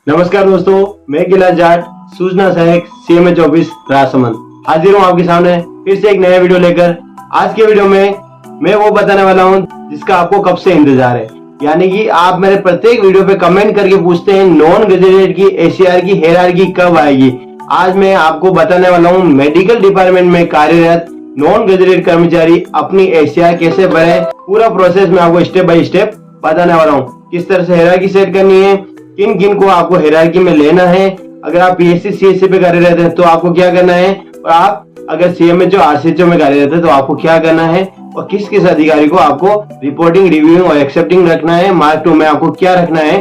नमस्कार दोस्तों, मैं गिला जाट सूचना सहायक CMH ऑफिस राजसमंद हाजिर हूँ आपके सामने फिर से एक नया वीडियो लेकर। आज के वीडियो में मैं वो बताने वाला हूँ जिसका आपको कब से इंतजार है। यानी कि आप मेरे प्रत्येक वीडियो पे कमेंट करके पूछते हैं नॉन गजेटेड की ACR की हायरार्की कब आएगी। आज मैं आपको बताने वाला हूँ मेडिकल डिपार्टमेंट में कार्यरत नॉन गजेटेड कर्मचारी अपनी ACR कैसे भरे। पूरा प्रोसेस मैं आपको स्टेप बाय स्टेप बताने वाला हूँ। किस तरह से हायरार्की सेट करनी है, किन किन को आपको हायरार्की में लेना है। अगर आप PSC CSC पे कार्यरत हैं तो आपको क्या करना है, और आप अगर CMHO RCHO में कार्यरत है तो आपको क्या करना है, और किस किस अधिकारी को आपको रिपोर्टिंग, रिव्यूइंग और एक्सेप्टिंग रखना है। मार्क 2 में आपको क्या रखना है,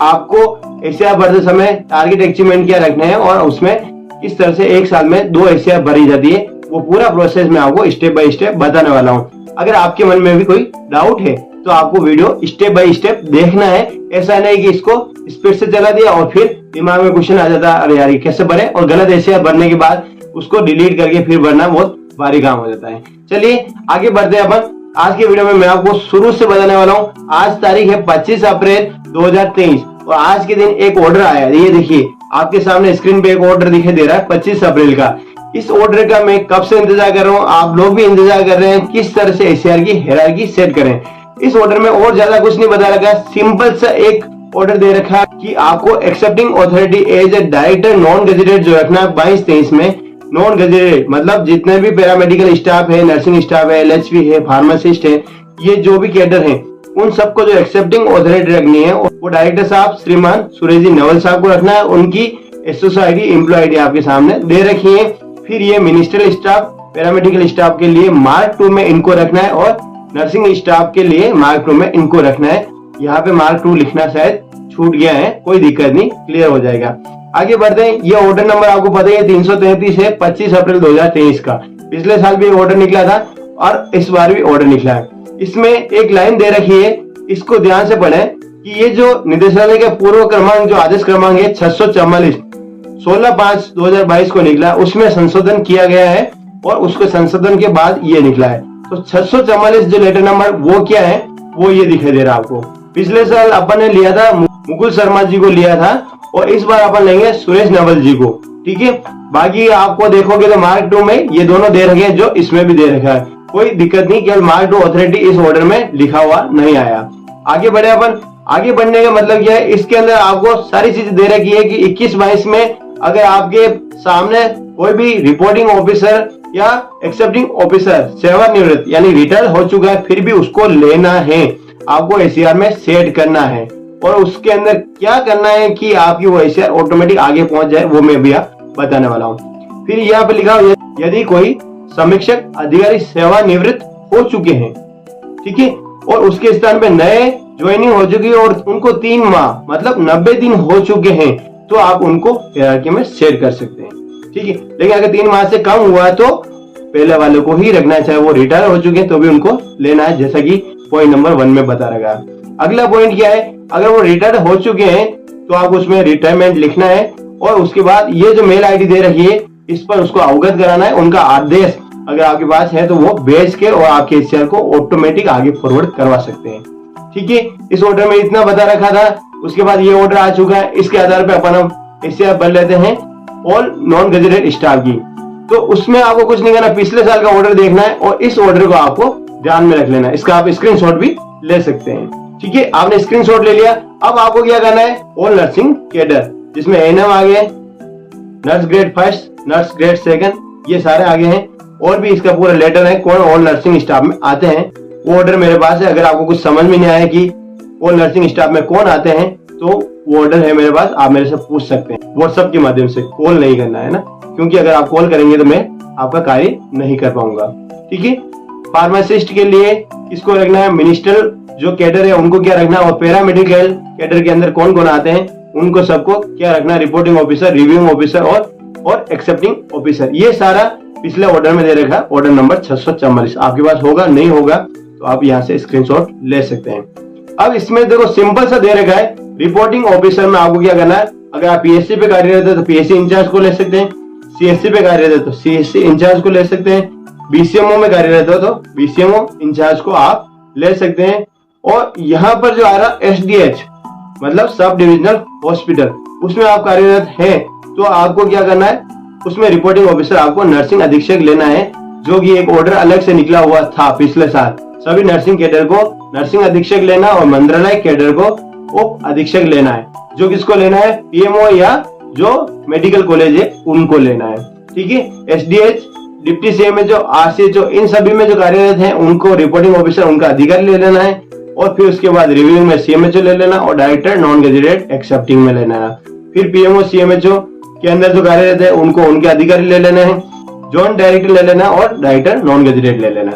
आपको ACR भरते समय टारगेट अचीवमेंट क्या रखना है, और उसमें किस तरह से एक साल में 2 ACR भरी जाती है। वो पूरा प्रोसेस मैं आपको स्टेप बाय स्टेप बताने वाला हूँ। अगर आपके मन में भी कोई डाउट है तो आपको वीडियो स्टेप बाय स्टेप देखना है। ऐसा नहीं कि इसको स्पीड से चला दिया और फिर दिमाग में क्वेश्चन आ जाता है, अरे यार ये कैसे भरे, और गलत ACR भरने के बाद उसको डिलीट करके फिर भरना बहुत भारी काम हो जाता है। चलिए आगे बढ़ते हैं अपन। आज के वीडियो में मैं आपको शुरू से बताने वाला हूँ। आज तारीख है 25 अप्रैल 2023 और आज के दिन एक ऑर्डर आया। ये देखिए आपके सामने स्क्रीन पे एक ऑर्डर दिखाई दे रहा है 25 अप्रैल का। इस ऑर्डर का मैं कब से इंतजार कर रहा हूँ, आप लोग भी इंतजार कर रहे हैं किस तरह से ACR की हायरार्की सेट करें। इस ऑर्डर में और ज्यादा कुछ नहीं बता रखा, सिंपल सा एक ऑर्डर दे रखा कि आपको accepting authority as a director non gazetted जो रखना है 22-23 में। नॉन गजेटेड मतलब जितने भी पैरामेडिकल स्टाफ है, नर्सिंग स्टाफ है, LHV है, फार्मासिस्ट है, ये जो भी कैडर है उन सबको जो एक्सेप्टिंग अथॉरिटी रखनी है वो डायरेक्टर साहब श्रीमान सुरेश जी नवल साहब को रखना है। उनकी SSO ID, एम्प्लॉय ID आपके सामने दे रखी है। फिर ये मिनिस्ट्रियल स्टाफ, पैरामेडिकल स्टाफ के लिए मार्क 2 में इनको रखना है, और नर्सिंग स्टाफ के लिए मार्क 2 में इनको रखना है। यहाँ पे मार्क 2 लिखना शायद छूट गया है, कोई दिक्कत नहीं, क्लियर हो जाएगा। आगे बढ़ते हैं। ये ऑर्डर नंबर आपको पता है 333 है, 25 अप्रैल 2023 का। पिछले साल भी ऑर्डर निकला था और इस बार भी ऑर्डर निकला है। इसमें एक लाइन दे रखी है, इसको ध्यान से पढ़ें कि ये जो निदेशालय के पूर्व क्रमांक जो आदेश क्रमांक है 644 16/5/2022 को निकला, उसमें संशोधन किया गया है और उसके संशोधन के बाद ये निकला है। तो 644 जो लेटर नंबर वो क्या है, वो ये दिखाई दे रहा है आपको। पिछले साल अपन ने लिया था मुकुल शर्मा जी को लिया था, और इस बार अपन लेंगे सुरेश नवल जी को। ठीक है, बाकी आपको देखोगे तो मार्क 2 में ये दोनों दे रखे हैं, जो इसमें भी दे रखा है, कोई दिक्कत नहीं। केवल मार्क 2 अथॉरिटी इस ऑर्डर में लिखा हुआ नहीं आया। आगे बढ़े अपन। आगे बढ़ने का मतलब क्या है, इसके अंदर आपको सारी चीजें दे रखी है कि 21-22 में अगर आपके सामने कोई भी रिपोर्टिंग ऑफिसर या एक्सेप्टिंग ऑफिसर सेवानिवृत्त यानी रिटायर हो चुका है, फिर भी उसको लेना है, आपको ACR में सेट करना है। और उसके अंदर क्या करना है कि आपकी वो ACR ऑटोमेटिक आगे पहुंच जाए, वो मैं भी आप बताने वाला हूँ। फिर यहाँ पे लिखा यदि कोई समीक्षक अधिकारी सेवानिवृत्त हो चुके हैं, ठीक है, और उसके स्थान पे नए ज्वाइनिंग हो चुकी है और उनको 3 माह मतलब 90 दिन हो चुके हैं, तो आप उनको हायरार्की में सेट कर सकते हैं। ठीक है, लेकिन अगर 3 माह से कम हुआ तो पहले वाले को ही रखना है, चाहे वो रिटायर हो चुके हैं तो भी उनको लेना है, जैसा कि पॉइंट नंबर 1 में बता रखा है। अगला पॉइंट क्या है, अगर वो रिटायर हो चुके हैं तो आप उसमें रिटायरमेंट लिखना है, और उसके बाद ये जो मेल ID दे रखी है इस पर उसको अवगत कराना है। उनका आदेश अगर आपके पास है तो वो भेज के और आपके ACR को ऑटोमेटिक आगे फॉरवर्ड करवा सकते हैं। ठीक है, इस ऑर्डर में इतना बता रखा था। उसके बाद ये ऑर्डर आ चुका है, इसके आधार पे अपन ACR भर लेते हैं ऑल नॉन गजेटेड स्टाफ की। तो उसमें आपको कुछ नहीं करना, पिछले साल का ऑर्डर देखना है और इस ऑर्डर को आपको ध्यान में रख लेना है। इसका आप स्क्रीनशॉट भी ले सकते हैं। ठीक है, आपने स्क्रीनशॉट ले लिया। अब आपको क्या करना है, ऑल नर्सिंग कैडर जिसमें ANM आ गए, नर्स ग्रेड 1, नर्स ग्रेड 2, ये सारे आगे हैं, और भी इसका पूरा लेटर है कौन ऑल नर्सिंग स्टाफ में आते हैं। वो ऑर्डर मेरे पास है। अगर आपको कुछ समझ में नहीं आया कि ऑल नर्सिंग स्टाफ में कौन आते हैं तो वो ऑर्डर है मेरे पास, आप मेरे से पूछ सकते हैं व्हाट्सएप के माध्यम से। कॉल नहीं करना है ना, क्योंकि अगर आप कॉल करेंगे तो मैं आपका कार्य नहीं कर पाऊंगा। ठीक है, फार्मासिस्ट के लिए किसको रखना है, मिनिस्ट्रियल जो कैडर है उनको क्या रखना है, और पैरामेडिकल कैडर के अंदर कौन कौन आते हैं उनको सबको क्या रखना है, रिपोर्टिंग ऑफिसर, रिव्यूइंग ऑफिसर और एक्सेप्टिंग ऑफिसर। ये सारा पिछले ऑर्डर में दे रखा है, ऑर्डर नंबर 644। आपके पास होगा, नहीं होगा तो आप यहाँ से स्क्रीनशॉट ले सकते हैं। अब इसमें देखो सिंपल सा दे रखा है, रिपोर्टिंग ऑफिसर में आपको क्या करना है, अगर आप PSC पे कार्यरत है तो PSC इंचार्ज को ले सकते हैं, CSC पे कार्यरत है तो CSC इंचार्ज को ले सकते हैं, BCMO में कार्यरत हो तो BCMO इंचार्ज को आप ले सकते हैं। और यहाँ पर जो आ रहा SDH मतलब सब डिविजनल हॉस्पिटल, उसमें आप कार्यरत हैं तो आपको क्या करना है, उसमें रिपोर्टिंग ऑफिसर आपको नर्सिंग अधीक्षक लेना है, जो कि एक ऑर्डर अलग से निकला हुआ था पिछले साल। सभी नर्सिंग कैडर को नर्सिंग अधीक्षक लेना और मंत्रालय कैडर को उप अधीक्षक लेना है। जो किसको लेना है, पीएमओ या जो मेडिकल कॉलेज है उनको लेना है। ठीक है, एसडीएच, डिप्टी सीएमएचओ, आरसीएचओ, इन सभी में जो कार्यरत हैं उनको रिपोर्टिंग ऑफिसर उनका अधिकारी ले लेना है, और फिर उसके बाद रिव्यूइंग में सीएमएचओ ले लेना और डायरेक्टर नॉन गजेटेड एक्सेप्टिंग में लेना है। फिर पीएमओ सीएमएचओ के अंदर जो कार्यरत है उनको उनके अधिकारी ले लेना है, जॉइंट डायरेक्टर ले लेना और डायरेक्टर नॉन गजेटेड ले लेना।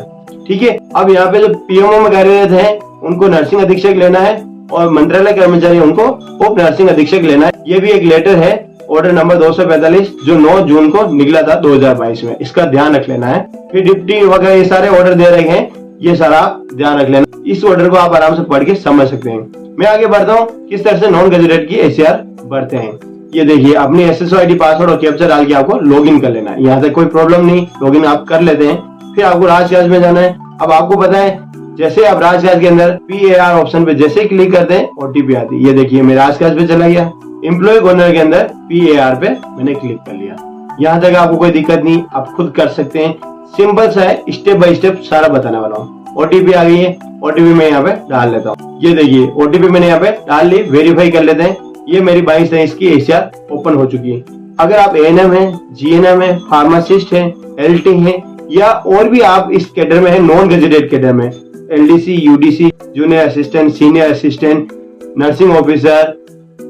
ठीक है, अब यहाँ पे जो पीएमओ में कार्यरत है उनको नर्सिंग अधीक्षक लेना है और मंत्रालय कर्मचारी उनको उप नर्सिंग अधीक्षक लेना है। ये भी एक लेटर है, ऑर्डर नंबर 245 जो 9 जून को निकला था 2022 में, इसका ध्यान रख लेना है। फिर डिप्टी वगैरह ये सारे ऑर्डर दे रहे हैं, ये सारा आप ध्यान रख लेना। इस ऑर्डर को आप आराम से पढ़ के समझ सकते हैं। मैं आगे बढ़ता हूँ किस तरह से नॉन गजेटेड की एसीआर भरते हैं। ये देखिए, अपनी एसएसओ आईडी, पासवर्ड और कैप्चा डाल के आपको लॉगिन कर लेना है। यहाँ से कोई प्रॉब्लम नहीं, लॉगिन आप कर लेते हैं। फिर आपको राजकाज में जाना है। अब आपको पता है जैसे आप राजकाज के अंदर PAR ऑप्शन पे जैसे ही क्लिक करते हैं ओटीपी आती है। ये देखिए मैं राजकाज पे चला गया, एम्प्लॉय कॉर्नर के अंदर PAR पे मैंने क्लिक कर लिया। यहाँ तक आपको कोई दिक्कत नहीं, आप खुद कर सकते हैं। सिंपल सा है, स्टेप बाय स्टेप सारा बताने वाला हूँ। ओटीपी आ गई है, ओटीपी मैं यहाँ पे डाल लेता हूँ। ये देखिए ओटीपी मैंने यहाँ पे डाल ली, वेरीफाई कर लेते हैं। ये मेरी 22 की एसीआर ओपन हो चुकी है। अगर आप ANM है, GNM है, फार्मासिस्ट है, LT है या और भी आप इस कैडर में है, नॉन गजेटेड कैडर में, LDC, UDC, junior assistant, senior assistant, nursing officer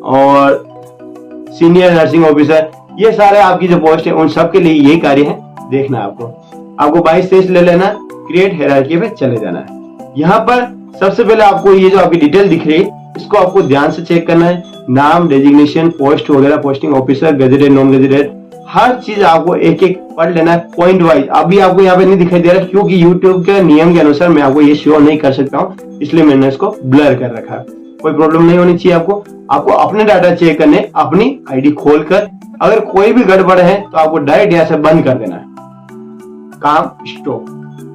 और सीनियर नर्सिंग ऑफिसर, ये सारे आपकी जो पोस्ट है उन सब के लिए यही कार्य है। देखना है आपको 22-23 ले लेना, क्रिएट हायरार्की पे चले जाना है। यहाँ पर सबसे पहले आपको ये जो आपकी डिटेल दिख रही है इसको आपको ध्यान से चेक करना है। नाम, डेजिग्नेशन, पोस्ट वगैरह, posting officer, gazetted, non gazetted, हर चीज आपको एक एक पढ़ लेना है पॉइंट वाइज। अभी आपको यहाँ पे नहीं दिखाई दे रहा क्योंकि यूट्यूब के नियम के अनुसार मैं आपको ये शो नहीं कर सकता हूँ, इसलिए मैंने इसको ब्लर कर रखा है। कोई प्रॉब्लम नहीं होनी चाहिए आपको अपने डाटा चेक करने, अपनी आईडी खोलकर अगर कोई भी गड़बड़ है तो आपको डायरेक्ट यहाँ से बंद कर देना है, काम स्टॉप।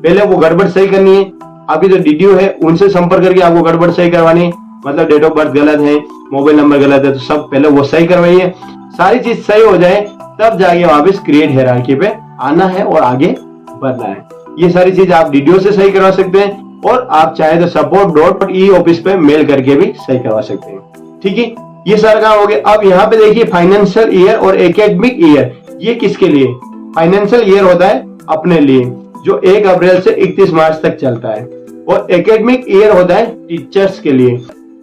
पहले वो गड़बड़ सही करनी है। आपकी जो DDO है उनसे संपर्क करके आपको गड़बड़ सही करवानी है, मतलब डेट ऑफ बर्थ गलत है, मोबाइल नंबर गलत है, तो सब पहले वो सही करवाइए। सारी चीज सही हो जाए तब जाके वापस क्रिएट हायरार्की पे आना है और आगे बढ़ना है। ये सारी चीज आप DDO से सही करवा सकते हैं और आप चाहे तो support.e ऑफिस पे मेल करके भी सही करवा सकते हैं। ठीक है, ये सारा काम हो गया। अब यहाँ पे देखिए फाइनेंशियल ईयर और एकेडमिक ईयर, ये किसके लिए? फाइनेंशियल ईयर होता है अपने लिए जो 1 अप्रैल से 31 मार्च तक चलता है, और एकेडमिक ईयर होता है टीचर्स के लिए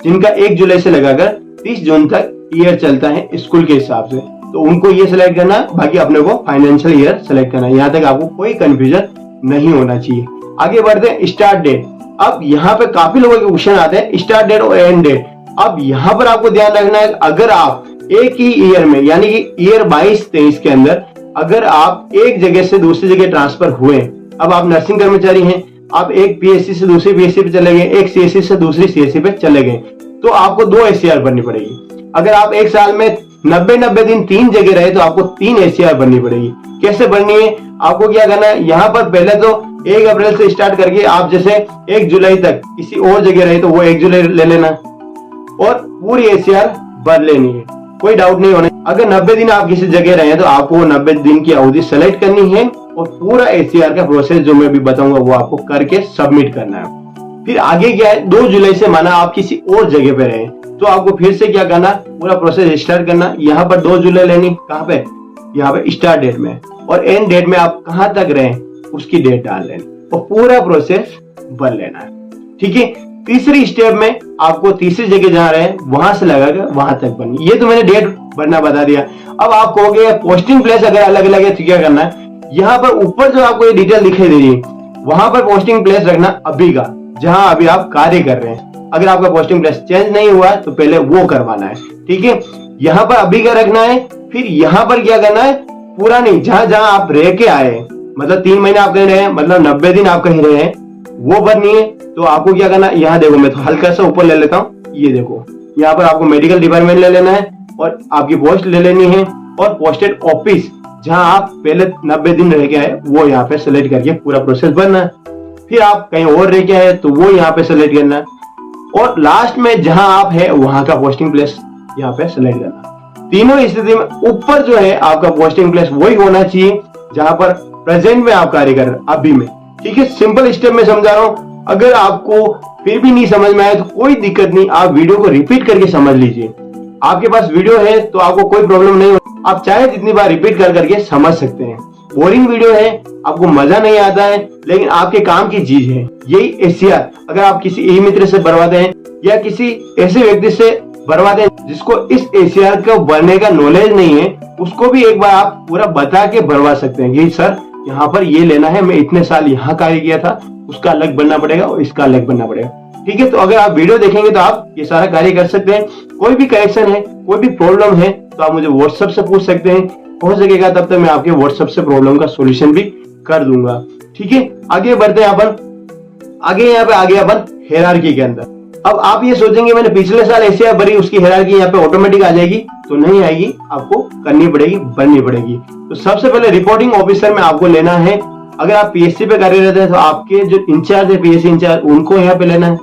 जिनका 1 जुलाई से लगाकर 30 जून तक ईयर चलता है स्कूल के हिसाब से, तो उनको ये सिलेक्ट करना, बाकी अपने को फाइनेंशियल ईयर सिलेक्ट करना। यहाँ तक आपको कोई कंफ्यूजन नहीं होना चाहिए। आगे बढ़ते हैं स्टार्ट डेट। अब यहाँ पे काफी लोगों के क्वेश्चन आते हैं स्टार्ट डेट और एंड डेट। अब यहाँ पर आपको ध्यान रखना है, अगर आप एक ही ईयर में यानी कि ईयर 22-23 के अंदर अगर आप एक जगह से दूसरी जगह ट्रांसफर हुए, अब आप नर्सिंग कर्मचारी हैं, आप एक PSC से दूसरी PSC पे चले गए, एक CSC से दूसरी CSC पे चले गए, तो आपको 2 ACR भरनी पड़ेगी। अगर आप एक साल में 90 दिन 3 जगह रहे तो आपको 3 ACR भरनी पड़ेगी। कैसे भरनी है? आपको क्या करना है, यहाँ पर पहले तो 1 अप्रैल से स्टार्ट करके आप जैसे 1 जुलाई तक किसी और जगह रहे तो वो 1 जुलाई ले लेना और पूरी ACR भर लेनी है, कोई डाउट नहीं होना। अगर 90 दिन आप किसी जगह रहे तो आपको 90 दिन की अवधि सेलेक्ट करनी है और पूरा ACR का प्रोसेस जो मैं भी बताऊंगा वो आपको करके सबमिट करना है। फिर आगे क्या है, 2 जुलाई से माना आप किसी और जगह पे रहे तो आपको फिर से क्या करना, पूरा प्रोसेस स्टार्ट करना। यहाँ पर 2 जुलाई लेनी, कहाँ पे? यहाँ पे स्टार्ट डेट में, और एंड डेट में आप कहाँ तक रहे उसकी डेट डाल लेनी और पूरा प्रोसेस भर लेना है। ठीक है, तीसरी स्टेप में आपको तीसरी जगह जहाँ रहे वहां से लगाकर वहां तक भरनी। ये तो मैंने डेट भरना बता दिया। अब आप कहोगे पोस्टिंग प्लेस अगर अलग अलग है तो क्या करना है, यहाँ पर ऊपर जो आपको ये डिटेल दिखाई दे रही है वहां पर पोस्टिंग प्लेस रखना अभी का, जहां अभी आप कार्य कर रहे हैं। अगर आपका पोस्टिंग प्लेस चेंज नहीं हुआ तो पहले वो करवाना है। ठीक है, यहाँ पर अभी का रखना है। फिर यहाँ पर क्या करना है, पूरा नहीं, जहां जहां आप रह के आए, मतलब 3 महीने आप कहीं रहे, मतलब 90 दिन आप कहीं रहे वो भरनी है। तो आपको क्या करना है, यहाँ देखो मैं तो हल्का सा ऊपर ले लेता हूँ, ये देखो यहाँ पर आपको मेडिकल डिपार्टमेंट ले लेना है और आपकी पोस्ट ले लेनी है, और पोस्टेड ऑफिस जहां आप पहले 90 दिन रह के आए वो यहाँ पे सेलेक्ट करके पूरा प्रोसेस भरना है। फिर आप कहीं और रह के आए तो वो यहाँ पे सेलेक्ट करना है। और लास्ट में जहां आप है वहां का पोस्टिंग प्लेस यहाँ पे सिलेक्ट करना। तीनों स्थिति में ऊपर जो है आपका पोस्टिंग प्लेस वही होना चाहिए जहां पर प्रेजेंट में आप कार्य कर रहे हैं अभी में। ठीक है, सिंपल स्टेप में समझा रहा हूं। अगर आपको फिर भी नहीं समझ में आया तो कोई दिक्कत नहीं, आप वीडियो को रिपीट करके समझ लीजिए। आपके पास वीडियो है तो आपको कोई प्रॉब्लम नहीं, आप चाहे जितनी बार रिपीट कर करके समझ सकते हैं। बोरिंग वीडियो है, आपको मजा नहीं आता है, लेकिन आपके काम की चीज है। यही एसीआर अगर आप किसी ई मित्र से भरवाते हैं या किसी ऐसे व्यक्ति से भरवाते हैं जिसको इस एसीआर को भरने का नॉलेज नहीं है, उसको भी एक बार आप पूरा बता के भरवा सकते हैं कि सर यहाँ पर ये लेना है, मैं इतने साल यहाँ कार्य किया था, उसका अलग बनना पड़ेगा और इसका अलग बनना पड़ेगा। ठीक है, तो अगर आप वीडियो देखेंगे तो आप ये सारा कार्य कर सकते हैं। कोई भी करेक्शन है, कोई भी प्रॉब्लम है तो आप मुझे व्हाट्सएप से पूछ सकते हैं, हो सकेगा तब तक मैं आपके व्हाट्सएप से प्रॉब्लम का सॉल्यूशन भी कर दूंगा। ठीक है, आगे बढ़ते हैं अपन। आगे अपन हायरार्की के अंदर। अब आप ये सोचेंगे मैंने पिछले साल एसीआर भरी, उसकी हायरार्की यहाँ पे ऑटोमेटिक आ जाएगी, तो नहीं आएगी, आपको करनी पड़ेगी, बननी पड़ेगी। तो सबसे पहले रिपोर्टिंग ऑफिसर में आपको लेना है। अगर आप पीएससी पे कार्यरत है तो आपके जो इंचार्ज है पीएससी इंचार्ज उनको यहाँ पे लेना है।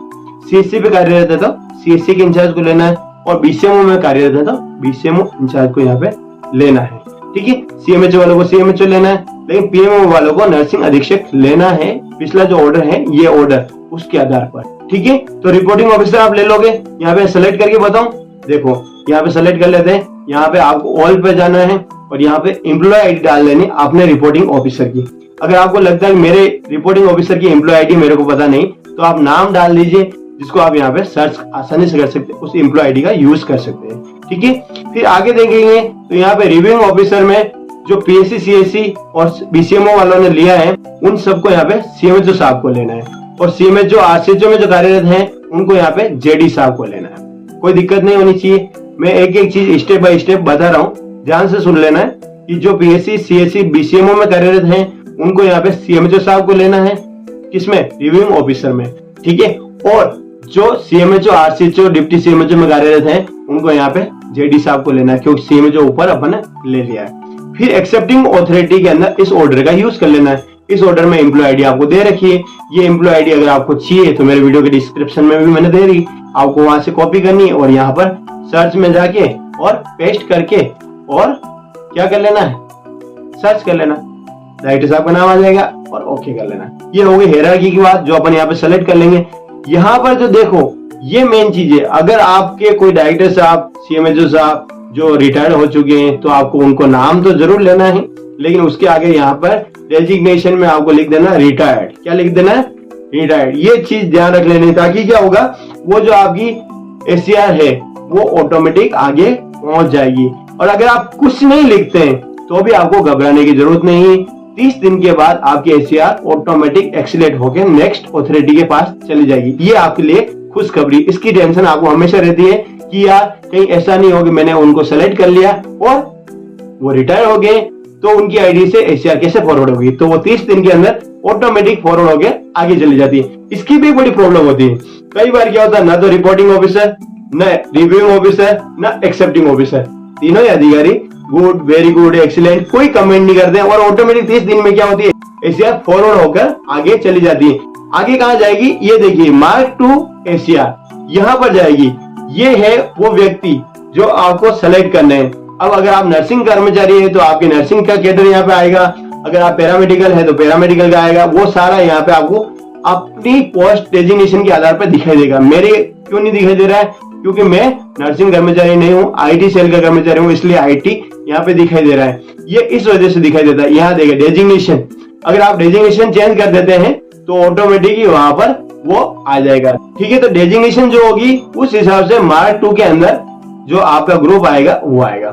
सीएससी पे कार्यरत है तो सीएससी के इंचार्ज को लेना है, और बीसीएमओ में कार्यरत है तो बीसीएमओ इंचार्ज को यहाँ पे लेना है। ठीक है, सीएमएचओ वालों को सीएमएचओ लेना है, लेकिन पीएमओ वालों को नर्सिंग अधीक्षक लेना है। पिछला जो ऑर्डर है ये ऑर्डर उसके आधार पर। ठीक है, तो रिपोर्टिंग ऑफिसर आप ले लोगे। यहाँ पे सेलेक्ट करके बताऊं, देखो यहाँ पे सेलेक्ट कर लेते हैं। यहाँ पे आपको ऑल पे जाना है और यहाँ पे एम्प्लॉय आईडी डाल देनी आपने रिपोर्टिंग ऑफिसर की। अगर आपको लगता है मेरे रिपोर्टिंग ऑफिसर की एम्प्लॉय आईडी मेरे को पता नहीं, तो आप नाम डाल दीजिए जिसको आप यहाँ पे सर्च आसानी से कर सकते हैं, उस एम्प्लॉय आईडी का यूज कर सकते हैं। ठीक है, फिर आगे देखेंगे तो यहाँ पे रिव्यूइंग ऑफिसर में जो पीएससी सीएससी और बीसीएमओ वालों ने लिया है उन सबको यहाँ पे सीएमएचओ साहब को लेना है, और सीएमएचओ आरसीएचओ में जो कार्यरत हैं उनको यहाँ पे जेडी साहब को लेना है। कोई दिक्कत नहीं होनी चाहिए, मैं एक एक चीज स्टेप बाय स्टेप बता रहा हूँ, ध्यान से सुन लेना है कि जो पीएससी सीएससी बीसीएमओ में कार्यरत हैं उनको यहाँ पे सीएमएचओ साहब को लेना है, किसमें, रिव्यूइंग ऑफिसर में। ठीक है, और जो सीएमएचओ आरसीएचओ डिप्टी सीएमएचओ में कार्यरत हैं उनको यहाँ पे जेडी साहब को लेना है, क्योंकि सीएमएचओ ऊपर अपन ने ले लिया है। फिर एक्सेप्टिंग ऑथोरिटी के अंदर इस ऑर्डर का यूज कर लेना है। इस ऑर्डर में एम्प्लॉय आईडी आपको दे रखी है, ये एम्प्लॉय आईडी अगर आपको चाहिए तो मेरे वीडियो के डिस्क्रिप्शन में भी मैंने दे रही, आपको वहां से कॉपी करनी है और यहाँ पर सर्च में जाके और पेस्ट करके और क्या कर लेना है, सर्च कर लेना, डायरेक्टर साहब का नाम आ जाएगा और ओके कर लेना। ये हो गई हायरार्की की बात जो अपन यहाँ पे सेलेक्ट कर लेंगे। यहाँ पर जो देखो ये मेन चीज है, अगर आपके कोई डायरेक्टर साहब सीएमएचओ साहब जो रिटायर्ड हो चुके हैं तो आपको उनको नाम तो जरूर लेना है, लेकिन उसके आगे यहाँ पर डेजिग्नेशन में आपको लिख देना रिटायर्ड। क्या लिख देना है, रिटायर्ड। ये चीज ध्यान रख लेनी, ताकि क्या होगा, वो जो आपकी एसीआर है वो ऑटोमेटिक आगे पहुंच जाएगी। और अगर आप कुछ नहीं लिखते हैं तो भी आपको घबराने की जरूरत नहीं है। 30 दिन के बाद आपकी एसीआर ऑटोमेटिक एक्सीलेट होकर नेक्स्ट ऑथोरिटी के पास चली जाएगी। ये आपके लिए खुशखबरी। इसकी टेंशन आपको हमेशा रहती है कि यार कहीं ऐसा नहीं हो कि मैंने उनको सेलेक्ट कर लिया और वो रिटायर हो गए तो उनकी आईडी से एसीआर कैसे फॉरवर्ड होगी, तो वो 30 दिन के अंदर ऑटोमेटिक फॉरवर्ड होकर आगे चली जाती है। इसकी भी बड़ी प्रॉब्लम होती है। कई बार क्या होता है, ना तो रिपोर्टिंग ऑफिसर, न रिव्यूइंग ऑफिसर, न एक्सेप्टिंग ऑफिसर, तीनों ही अधिकारी गुड, वेरी गुड, एक्सीलेंट कोई कमेंट नहीं करते और ऑटोमेटिक 30 दिन में क्या होती है, एसीआर फॉरवर्ड होकर आगे चली जाती है। आगे कहां जाएगी, ये देखिए मार्क टू एसीआर, यहां पर जाएगी। ये है वो व्यक्ति जो आपको सेलेक्ट करने हैं। अब अगर आप नर्सिंग कर्मचारी है तो आपके नर्सिंग का कैडर यहाँ पे आएगा, अगर आप पैरामेडिकल है तो पैरामेडिकल का आएगा। वो सारा यहाँ पे आपको अपनी पोस्ट डेजिग्नेशन के आधार पर दिखाई देगा। मेरे क्यों नहीं दिखाई दे रहा है, क्योंकि मैं नर्सिंग कर्मचारी नहीं हूँ, आईटी सेल का कर्मचारी हूँ, इसलिए आईटी यहाँ पे दिखाई दे रहा है। ये इस वजह से दिखाई देता है। यहाँ देखिए डेजिग्नेशन, अगर आप डेजिग्नेशन चेंज कर देते हैं तो ऑटोमेटिकली वहां पर वो आ जाएगा। ठीक है, तो डेजिग्नेशन जो होगी उस हिसाब से मार्क 2 के अंदर जो आपका ग्रुप आएगा वो आएगा।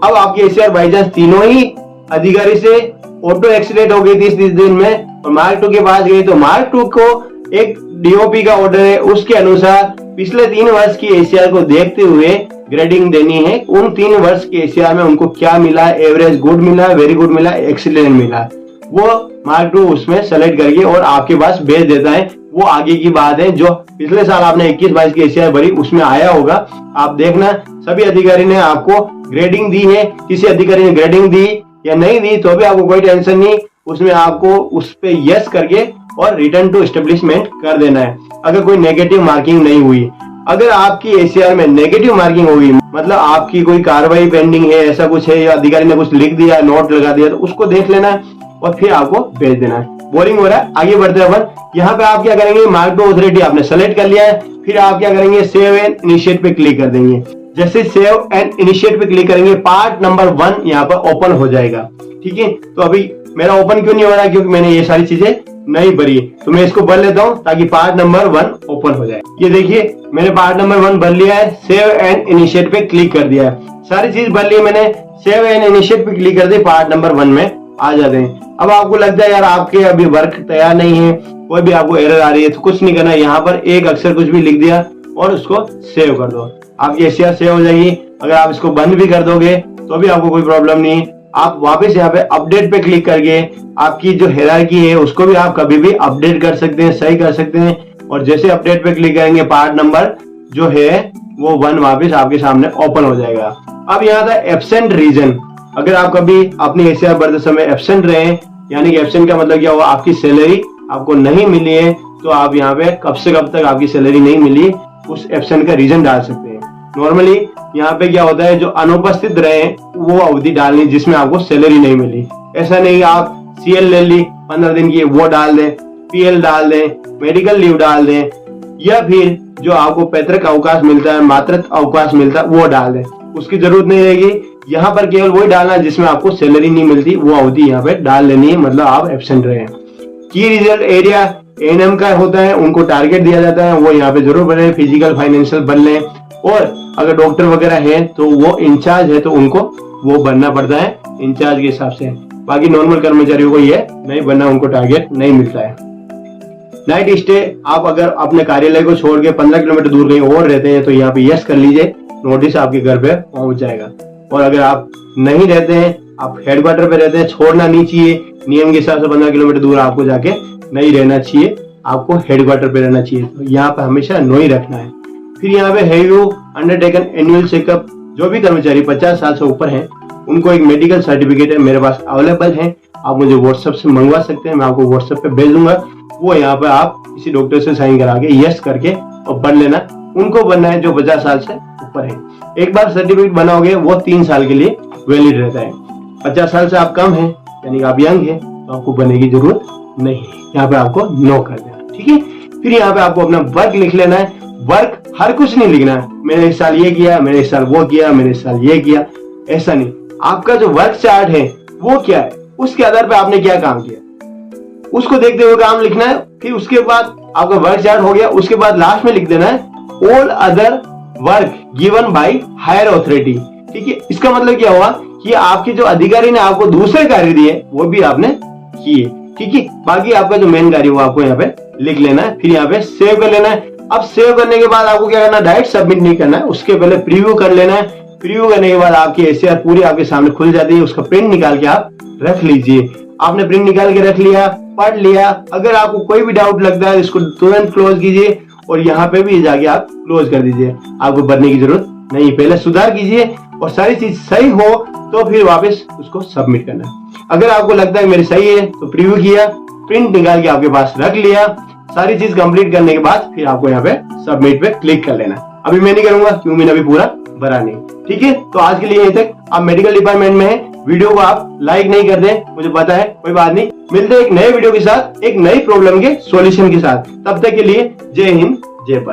अब आपके एसीआर बाई चांस तीनों ही अधिकारी से ऑटो एक्सीडेंट हो गई 30 दिन में और मार्क 2 के पास गई, तो मार्क 2 को एक डीओपी का ऑर्डर है, उसके अनुसार पिछले 3 वर्ष की एसीआर को देखते हुए ग्रेडिंग देनी है। उन 3 वर्ष के एसीआर में उनको क्या मिला, एवरेज गुड मिला, वेरी गुड मिला, एक्सीलेंट मिला, वो मार्क 2 उसमें सेलेक्ट करके और आपके पास भेज देता है। वो आगे की बात है। जो पिछले साल आपने 21-22 की एसीआर भरी उसमें आया होगा, आप देखना सभी अधिकारी ने आपको ग्रेडिंग दी है। किसी अधिकारी ने ग्रेडिंग दी या नहीं दी तो भी आपको कोई टेंशन नहीं, उसमें आपको उस पे यस करके और रिटर्न टू एस्टेब्लिशमेंट कर देना है। अगर कोई नेगेटिव मार्किंग नहीं हुई। अगर आपकी एसीआर में नेगेटिव मार्किंग होगी, मतलब आपकी कोई कार्रवाई पेंडिंग है, ऐसा कुछ है, या अधिकारी ने कुछ लिख दिया, नोट लगा दिया, तो उसको देख लेना है और फिर आपको भेज देना है। बोरिंग हो रहा है, आगे बढ़ते हैं अपन। यहाँ पे आप क्या करेंगे, मार्क टू अथॉरिटी आपने सेलेक्ट कर लिया है, फिर आप क्या करेंगे, सेव एंड इनिशिएट पे क्लिक कर देंगे। जैसे सेव एंड इनिशिएट पे क्लिक करेंगे, पार्ट नंबर 1 यहाँ पर ओपन हो जाएगा। ठीक है, तो अभी मेरा ओपन क्यों नहीं हो रहा है, क्योंकि मैंने ये सारी चीजें नहीं भरी। तो मैं इसको भर लेता हूं ताकि पार्ट नंबर 1 ओपन हो जाए। ये देखिए मैंने पार्ट नंबर 1 भर लिया है, सेव एंड इनिशिएट पे क्लिक कर दिया है। सारी चीज भर ली मैंने, सेव एंड इनिशिएट पे क्लिक कर दी, पार्ट नंबर 1 में आ जाते हैं। अब आपको लगता है यार आपके अभी वर्क तैयार नहीं है, कोई भी आपको एरर आ रही है, तो कुछ नहीं करना, यहाँ पर एक अक्षर कुछ भी लिख दिया और उसको सेव कर दो, आपकी एसीआर सेव हो जाएगी। अगर आप इसको बंद भी कर दोगे तो भी आपको कोई प्रॉब्लम नहीं है। आप वापस यहाँ पे अपडेट पे क्लिक करके आपकी जो हायरार्की है उसको भी आप कभी भी अपडेट कर सकते हैं, सही कर सकते हैं। और जैसे अपडेट पे क्लिक करेंगे, पार्ट नंबर जो है वो 1 वापस आपके सामने ओपन हो जाएगा। अब यहाँ था एब्सेंट रीजन। अगर आप कभी अपनी एसीआर भरते समय एब्सेंट रहे, यानी कि एब्सेंट का मतलब क्या हुआ, आपकी सैलरी आपको नहीं मिली है, तो आप यहाँ पे कब से कब तक आपकी सैलरी नहीं मिली, उस एब्सेंट का रीजन डाल सकते हैं। नॉर्मली यहाँ पे क्या होता है, जो अनुपस्थित रहे वो अवधि डालनी जिसमें आपको सैलरी नहीं मिली। ऐसा नहीं आप सीएल ले ली 15 दिन की, वो डाल दें, पीएल डाल दें, मेडिकल लीव डाल दें, या फिर जो आपको पैतृक अवकाश मिलता है, मातृत्व अवकाश मिलता है, वो डाल दें। उसकी जरूरत नहीं रहेगी। यहाँ पर केवल वही डालना है जिसमें आपको सैलरी नहीं मिलती, वो अवधि यहाँ पे डाल लेनी है, मतलब आप एब्सेंट रहे। की रिजल्ट एरिया एएनएम का होता है, उनको टारगेट दिया जाता है, वो यहाँ पे जरूर भरें। फिजिकल फाइनेंशियल भर लें, और अगर डॉक्टर वगैरह है तो वो इंचार्ज है तो उनको वो बनना पड़ता है इंचार्ज के हिसाब से। बाकी नॉर्मल कर्मचारियों को ये नहीं बनना, उनको टारगेट नहीं मिलता है। नाइट स्टे, आप अगर अपने कार्यालय को छोड़ के 15 किलोमीटर दूर कहीं और रहते हैं तो यहाँ पे यस कर लीजिए, नोटिस आपके घर पे पहुंच जाएगा। और अगर आप नहीं रहते हैं, आप हेडक्वार्टर पे रहते हैं, छोड़ना नहीं चाहिए, नियम के हिसाब से 15 किलोमीटर दूर आपको जाके नहीं रहना चाहिए, आपको हेडक्वार्टर पे रहना चाहिए। तो यहाँ पे हमेशा नो ही रखना है। फिर यहाँ पे have you undertaken annual checkup, जो भी कर्मचारी 50 साल से ऊपर हैं उनको एक मेडिकल सर्टिफिकेट है, मेरे पास अवेलेबल है, आप मुझे व्हाट्सएप से मंगवा सकते हैं, मैं आपको व्हाट्सएप पे भेज दूंगा। वो यहाँ पे आप किसी डॉक्टर से साइन करा के यस करके और भर लेना। उनको बनना है जो 50 साल से ऊपर है। एक बार सर्टिफिकेट बनाओगे वो 3 साल के लिए वैलिड रहता है। 50 साल से आप कम है, यानी कि आप यंग है, तो आपको बनने की जरूरत नहीं है, यहाँ पे आपको नो कर देना। ठीक है, फिर यहाँ पे आपको अपना वर्क लिख लेना है। वर्क हर कुछ नहीं लिखना है, मैंने इस साल ये किया, मैंने इस साल वो किया, मैंने इस साल ये किया, ऐसा नहीं। आपका जो वर्क चार्ट है वो क्या है, उसके आधार पे आपने क्या काम किया उसको देखते हुए काम लिखना है। फिर उसके बाद आपका वर्क चार्ट हो गया, उसके बाद लास्ट में लिख देना है all other work given by higher authority. ठीक है, इसका मतलब क्या हुआ कि आपके जो अधिकारी ने आपको दूसरे कार्य दिए वो भी आपने किए। ठीक है, बाकी आपका जो मेन कार्य वो आपको यहाँ पे लिख लेना है, फिर यहाँ पे सेव कर लेना है। अब सेव करने के बाद आपको क्या करना है, डायरेक्ट सबमिट नहीं करना है, उसके पहले प्रीव्यू कर लेना है। प्रीव्यू करने के बाद आपकी एसीआर पूरी आपके सामने खुल जाती है, उसका प्रिंट निकाल के आप रख लीजिए। आपने प्रिंट निकाल के रख लिया, पढ़ लिया, अगर आपको कोई भी डाउट लगता है इसको तुरंत क्लोज कीजिए और यहाँ पे भी जाके आप क्लोज कर दीजिए, आपको भरने की जरूरत नहीं। पहले सुधार कीजिए और सारी चीज सही हो तो फिर वापस उसको सबमिट करना है। अगर आपको लगता है मेरी सही है तो प्रीव्यू किया, प्रिंट निकाल के आपके पास रख लिया, सारी चीज कंप्लीट करने के बाद फिर आपको यहाँ पे सबमिट पे क्लिक कर लेना। अभी मैं नहीं करूंगा क्योंकि मैंने अभी पूरा भरा नहीं। ठीक है, तो आज के लिए यहीं तक। आप मेडिकल डिपार्टमेंट में हैं, वीडियो को आप लाइक नहीं कर दें, मुझे पता है, कोई बात नहीं। मिलते हैं एक नए वीडियो के साथ, एक नई प्रॉब्लम के सॉल्यूशन के साथ। तब तक के लिए जय हिंद, जय भारत।